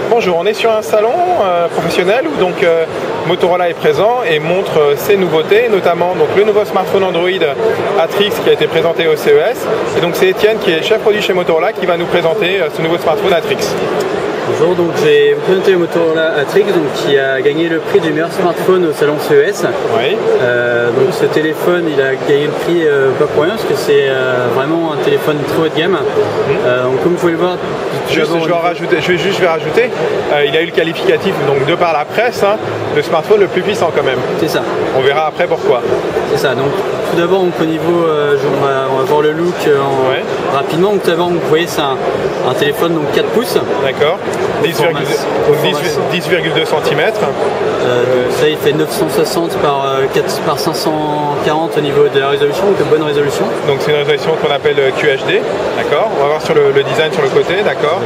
Bonjour, on est sur un salon professionnel où Motorola est présent et montre ses nouveautés, notamment le nouveau smartphone Android Atrix qui a été présenté au CES. Et donc c'est Étienne qui est chef produit chez Motorola qui va nous présenter ce nouveau smartphone Atrix. Bonjour, donc je vais vous présenter le Motorola Atrix qui a gagné le prix du meilleur smartphone au salon CES. Oui. Donc ce téléphone il a gagné le prix pas pour rien parce que c'est vraiment un téléphone très haut de gamme. Donc comme vous pouvez le voir, je vais rajouter, il a eu le qualificatif donc de par la presse, le smartphone le plus puissant quand même. C'est ça. On verra après pourquoi. C'est ça. Donc tout d'abord au niveau, on va voir le look rapidement. Donc tout d'abord vous voyez c'est un téléphone donc 4 pouces. D'accord. 10,2 cm. Ça il fait 960 par 540 au niveau de la résolution, donc une bonne résolution. Donc c'est une résolution qu'on appelle QHD, d'accord. On va voir sur le design sur le côté, d'accord.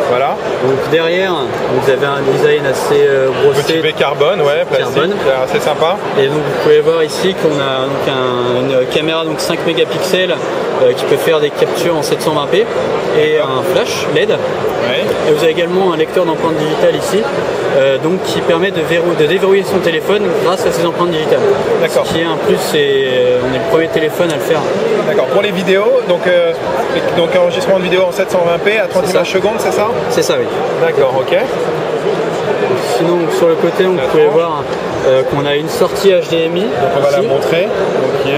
Voilà. Donc derrière, vous avez un design assez brossé. Petit V carbone, plastique, assez sympa. Et donc vous pouvez voir ici qu'on a donc une caméra donc 5 mégapixels qui peut faire des captures en 720p et un flash LED. Et vous avez également un lecteur d'empreintes digitales ici, donc qui permet de déverrouiller son téléphone grâce à ses empreintes digitales. D'accord. Ce qui est un plus, on est le premier téléphone à le faire. D'accord. Pour les vidéos, donc enregistrement de vidéo en 720p à 30 images secondes, c'est ça? C'est ça, oui. D'accord, ok. Sinon, sur le côté, vous pouvez voir qu'on a une sortie HDMI. Donc on va la montrer. Ok,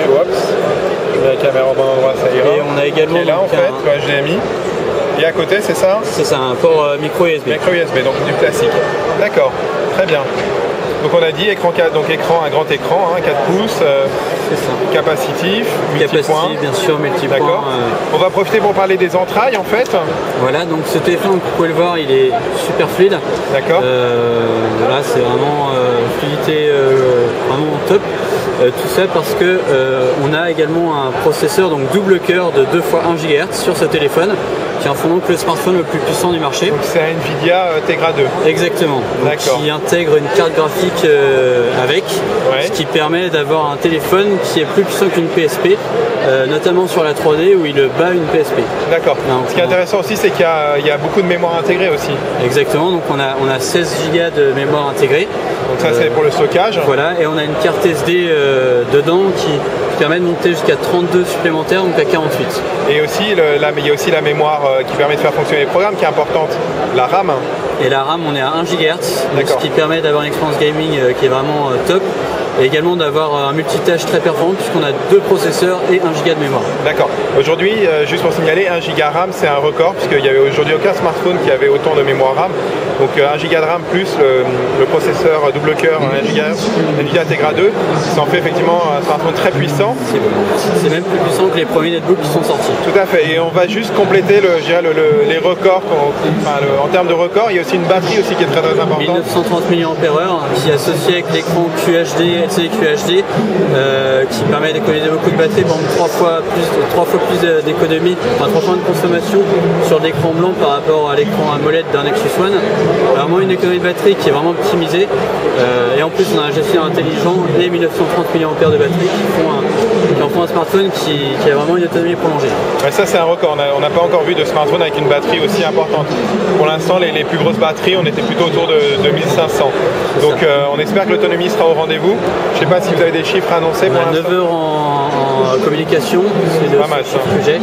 la caméra au bon endroit, ça ira. Et on a également là en fait, le HDMI. Et à côté, c'est ça? C'est ça, un port micro USB. Micro USB, donc du classique. D'accord, très bien. Donc on a dit écran, un grand écran, 4 pouces, capacitif, multipoint. Bien sûr, multipoint. D'accord. On va profiter pour parler des entrailles en fait. Voilà, donc ce téléphone, vous pouvez le voir, il est super fluide. D'accord. Voilà, c'est vraiment fluidité vraiment top. Tout ça parce que on a également un processeur donc double cœur de 2 fois 1 GHz sur ce téléphone qui en font donc le smartphone le plus puissant du marché. Donc c'est Nvidia Tegra 2. Exactement. Donc, qui intègre une carte graphique avec, ce qui permet d'avoir un téléphone qui est plus puissant qu'une PSP, notamment sur la 3D où il bat une PSP. D'accord. Ce qui est intéressant aussi, c'est qu'il y a beaucoup de mémoire intégrée aussi. Exactement. Donc on a 16 Go de mémoire intégrée. Donc ça c'est pour le stockage. Voilà. Et on a une carte SD dedans qui permet de monter jusqu'à 32 supplémentaires, donc à 48. Et aussi, il y a aussi la mémoire qui permet de faire fonctionner les programmes qui est importante, la RAM. Et la RAM, on est à 1 GHz, ce qui permet d'avoir une expérience gaming qui est vraiment top. Et également d'avoir un multitâche très performant puisqu'on a 2 processeurs et 1 Go de mémoire. D'accord. Aujourd'hui, juste pour signaler, 1 Go RAM c'est un record puisqu'il n'y avait aujourd'hui aucun smartphone qui avait autant de mémoire RAM. Donc 1 Go de RAM plus le processeur double cœur 1 GHz, Nvidia Tegra 2, ça en fait effectivement un smartphone très puissant. C'est même plus puissant que les premiers netbooks qui sont sortis. Tout à fait. Et on va juste compléter les records. En termes de records, il y a aussi une batterie aussi qui est très importante. 1930 mAh qui est associée avec l'écran QHD. LCD QHD qui permet d'économiser beaucoup de batterie, par exemple 3 fois plus d'économie, 3 fois moins de consommation sur l'écran blanc par rapport à l'écran AMOLED d'un Nexus One. Vraiment une économie de batterie qui est vraiment optimisée et en plus on a un gestionnaire intelligent et 1930 mAh de batterie qui en font un smartphone qui a vraiment une autonomie prolongée. Ouais, ça c'est un record, on n'a pas encore vu de smartphone avec une batterie aussi importante. Pour l'instant les plus grosses batteries on était plutôt autour de 1500. Donc on espère que l'autonomie sera au rendez-vous. Je ne sais pas si vous avez des chiffres annoncés pour l'instant. 9 heures en communication, c'est le chiffre que j'ai.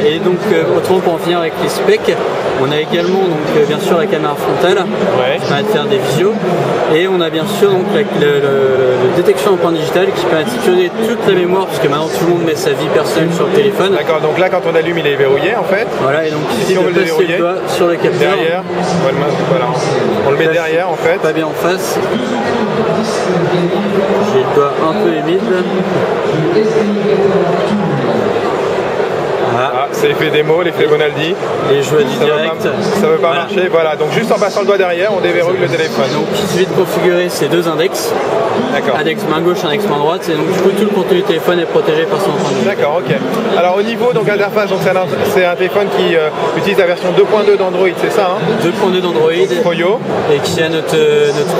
Et donc autrement pour en finir avec les specs, on a également donc bien sûr la caméra frontale qui permet de faire des visios et on a bien sûr donc le détection d'empreintes digitales qui permet de sécuriser toute la mémoire puisque maintenant tout le monde met sa vie personnelle sur le téléphone. D'accord, donc là quand on allume il est verrouillé en fait. Voilà, et donc il suffit de passer le doigt sur le capteur. Derrière, voilà. On le met derrière en fait. Pas bien en face. J'ai le doigt un peu humide. Ah, c'est l'effet démo, l'effet Bonaldi. Les joies du direct. Ça ne veut pas marcher. Voilà, donc juste en passant le doigt derrière, on déverrouille le téléphone. Donc il suffit de configurer ces 2 index. Index main gauche, index main droite. Et donc du coup tout le contenu du téléphone est protégé par son empreinte. D'accord, ok. Alors au niveau donc interface, c'est un téléphone qui utilise la version 2.2 d'Android, c'est ça 2.2 d'Android. Froyo. Et qui a notre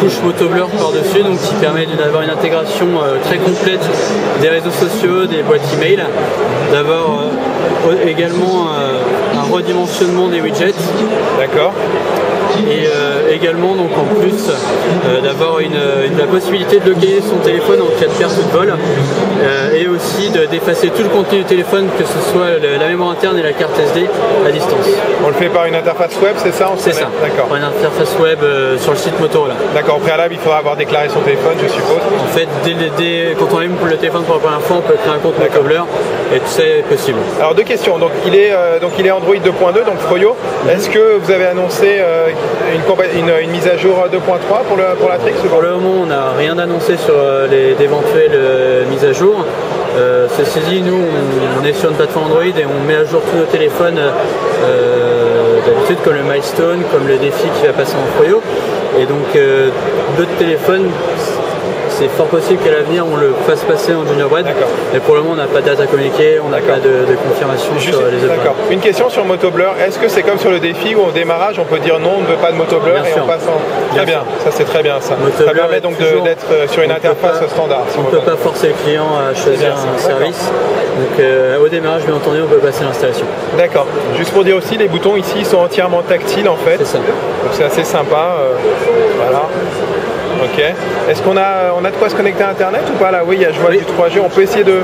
couche Motoblur par-dessus, donc qui permet d'avoir une intégration très complète des réseaux sociaux, des boîtes email, d'avoir également un redimensionnement des widgets. D'accord. Et également donc en plus d'avoir la possibilité de loguer son téléphone en cas de perte ou de vol et aussi d'effacer tout le contenu du téléphone, que ce soit la mémoire interne et la carte SD à distance. On le fait par une interface web, c'est ça? C'est ça, d'accord. Par une interface web sur le site Motorola. D'accord, au préalable il faudra avoir déclaré son téléphone, je suppose. En fait, quand on allume le téléphone pour la première fois, on peut créer un compte Motorola et tout ça est possible. Alors deux questions, donc il est Android 2.2, donc Froyo. Est-ce que vous avez annoncé une mise à jour 2.3 pour la Trix? Pour le moment, on n'a rien annoncé sur d'éventuelles mises à jour. Ceci dit, nous, on est sur une plateforme Android et on met à jour tous nos téléphones d'habitude, comme le Milestone, comme le défi qui va passer en Froyo. Et donc, d'autres téléphones, c'est fort possible qu'à l'avenir on le fasse passer en Junior Bread. Mais pour le moment, on n'a pas de date à communiquer, on n'a pas de confirmation sur les autres. D'accord. Une question sur Motoblur. Est-ce que c'est comme sur le défi où au démarrage on peut dire non, on ne veut pas de Motoblur et on passe en. Très bien, ça c'est très bien ça. Ça permet donc d'être sur une interface standard. On ne peut pas forcer le client à choisir un service. Donc au démarrage, bien entendu, on peut passer l'installation. D'accord. Juste pour dire aussi, les boutons ici sont entièrement tactiles en fait. C'est ça. Donc c'est assez sympa. Voilà. Ok. Est-ce qu'on a de quoi se connecter à Internet ou pas là? Oui, je vois du 3G. On peut essayer de.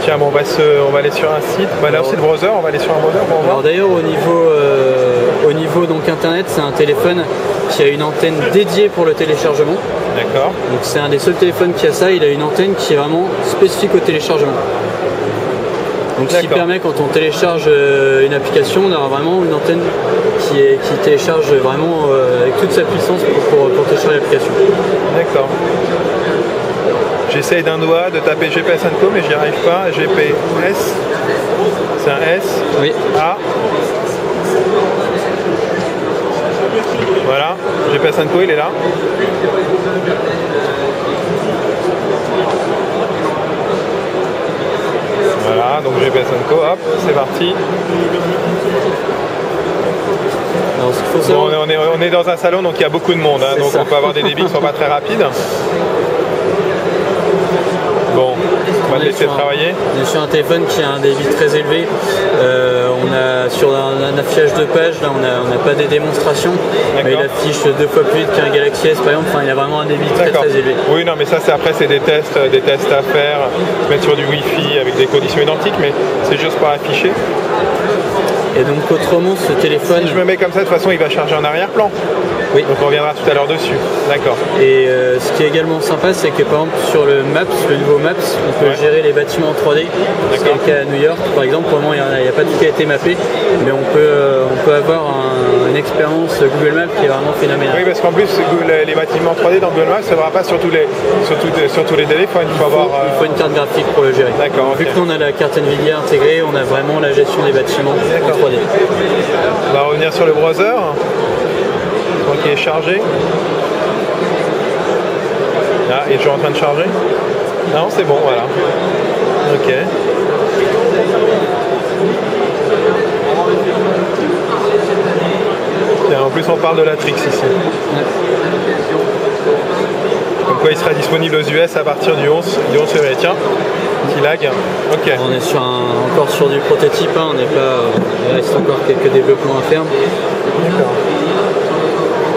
Tiens, bon, on va aller sur un site. Là, c'est le browser. On va aller sur un browser. Alors d'ailleurs, au niveau donc Internet, c'est un téléphone qui a une antenne dédiée pour le téléchargement. D'accord. Donc c'est un des seuls téléphones qui a ça. Il a une antenne qui est vraiment spécifique au téléchargement. Donc ce qui permet, quand on télécharge une application, on a vraiment une antenne qui télécharge vraiment avec toute sa puissance pour télécharger l'application. D'accord. J'essaye d'un doigt de taper GPS & Co mais j'y arrive pas. GPS, c'est un S. Oui. A. Voilà, GPS & Co il est là. Voilà, donc GPS & Co, hop, c'est parti. Alors, bon, on est dans un salon, donc il y a beaucoup de monde, hein, donc on peut avoir des débits qui ne sont pas très rapides. Bon, on va le laisser travailler. On est sur un téléphone qui a un débit très élevé. On a sur un affichage de page, là on n'a pas des démonstrations, mais il affiche 2 fois plus vite qu'un Galaxy S par exemple. Enfin, il a vraiment un débit très élevé. Oui, non, mais ça c'est des tests à faire, se mettre sur du Wi-Fi avec des conditions identiques, mais c'est juste pour afficher. Et donc autrement, ce téléphone... Si je me mets comme ça, de toute façon, il va charger en arrière-plan. Oui. Donc on reviendra tout à l'heure dessus. D'accord. Et ce qui est également sympa, c'est que par exemple sur le Maps, le nouveau Maps, on peut gérer les bâtiments en 3D. C'est le cas à New York, par exemple. Pour le moment, il n'y a pas tout qui a été mappé, mais on peut avoir une expérience Google Maps qui est vraiment phénoménale. Oui, parce qu'en plus, les bâtiments 3D dans Google Maps, ça ne va pas sur tous les téléphones. Il faut une carte graphique pour le gérer. D'accord. Vu que nous on a la carte Nvidia intégrée, on a vraiment la gestion des bâtiments en 3D. On va revenir sur le browser. Donc il est chargé. Là, il est toujours en train de charger. Non, c'est bon, voilà. Ok. Et en plus, on parle de la Trix ici. Comme quoi, il sera disponible aux US à partir du 11 février. Tiens, petit lag. Ok. On est encore sur du prototype, hein. Il reste encore quelques développements à faire. D'accord.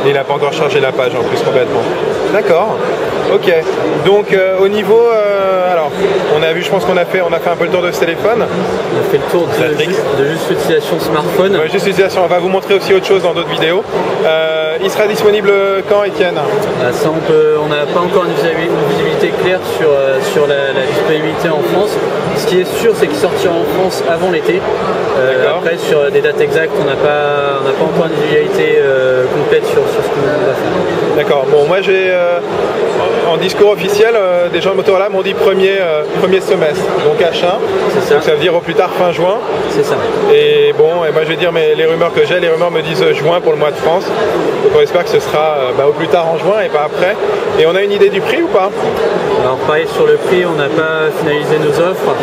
Et il n'a pas encore chargé la page en plus complètement. D'accord. Ok. Donc au niveau, alors on a vu, je pense qu'on a fait un peu le tour de ce téléphone. On a fait le tour de juste l'utilisation smartphone. Ouais, juste l'utilisation. On va vous montrer aussi autre chose dans d'autres vidéos. Il sera disponible quand, Étienne? Ça, on n'a pas encore une visibilité claire sur la disponibilité en France. Ce qui est sûr, c'est qu'il sortira en France avant l'été. Après, sur des dates exactes, on n'a pas encore une visibilité complète sur ce qu'on va faire. D'accord. Bon, moi j'ai en discours officiel, des gens de Motorola m'ont dit premier semestre, donc H1. C'est ça. Donc ça veut dire au plus tard fin juin. C'est ça. Et bon, et moi je vais dire les rumeurs que j'ai, les rumeurs me disent juin pour le mois de France. Donc on espère que ce sera au plus tard en juin et pas après. Et on a une idée du prix ou pas? Alors pareil sur le prix, on n'a pas finalisé nos offres.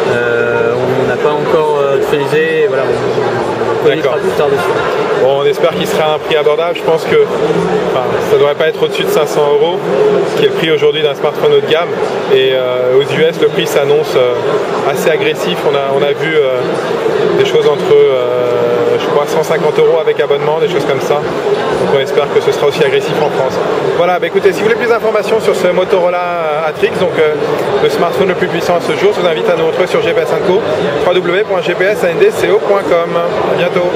On n'a pas encore finalisé. Voilà, on communiquera plus tard dessus. Bon, on espère qu'il sera à un prix abordable. je pense que ça ne devrait pas être au-dessus de 500 €, qui est le prix aujourd'hui d'un smartphone haut de gamme. Et aux US, le prix s'annonce assez agressif. On a vu des choses entre, je crois, 150 € avec abonnement, des choses comme ça. Donc on espère que ce sera aussi agressif en France. Voilà, bah écoutez, si vous voulez plus d'informations sur ce Motorola Atrix, donc le smartphone le plus puissant à ce jour, je vous invite à nous retrouver sur GPS Info, www.gpsandco.com. À bientôt.